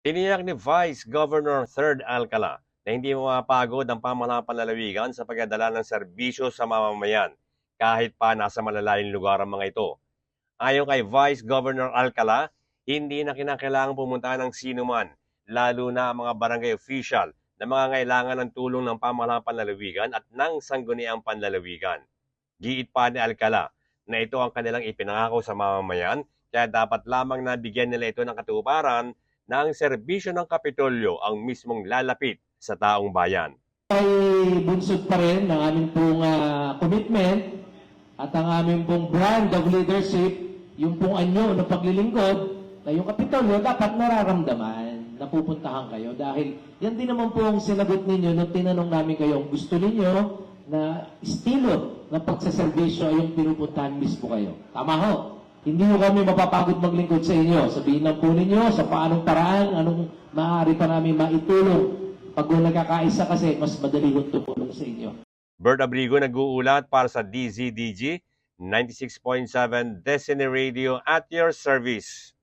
Tiniyak ni Vice Governor Third Alcala na hindi mapapagod ang pamahalang panlalawigan sa pagdadala ng serbisyo sa mamamayan kahit pa nasa malalayong lugar ang mga ito. Ayon kay Vice Governor Alcala, hindi na kinakailangang pumunta ng sinuman, lalo na ang mga barangay official na mangangailangan ng tulong ng pamahalang panlalawigan at ng sangguniang panlalawigan. Giit pa ni Alcala na ito ang kanilang ipinangako sa mamamayan kaya dapat lamang nabigyan nila ito ng katuparan na ang serbisyo ng Kapitolyo ang mismong lalapit sa taong bayan. Ay bunsod pa rin ng aming pong commitment at ang aming pong brand of leadership, yung pong anyo ng paglilingkod, na yung Kapitolyo dapat nararamdaman na pupuntahan kayo. Dahil yan din naman po ang sinagot ninyo nung tinanong namin kayo, gusto ninyo na estilo ng pagsaservisyo ay yung pinupuntahan mismo kayo. Tama ho. Hindi mo kami mapapagod maglingkod sa inyo. Sabihin lang po ninyo sa paanong paraan, anong maaari pa namin maitulong. Pag nagkakaisa kasi, mas madali kong tumulong sa inyo. Bert Abrigo nag-uulat para sa DZDG 96.7 Destiny Radio at your service.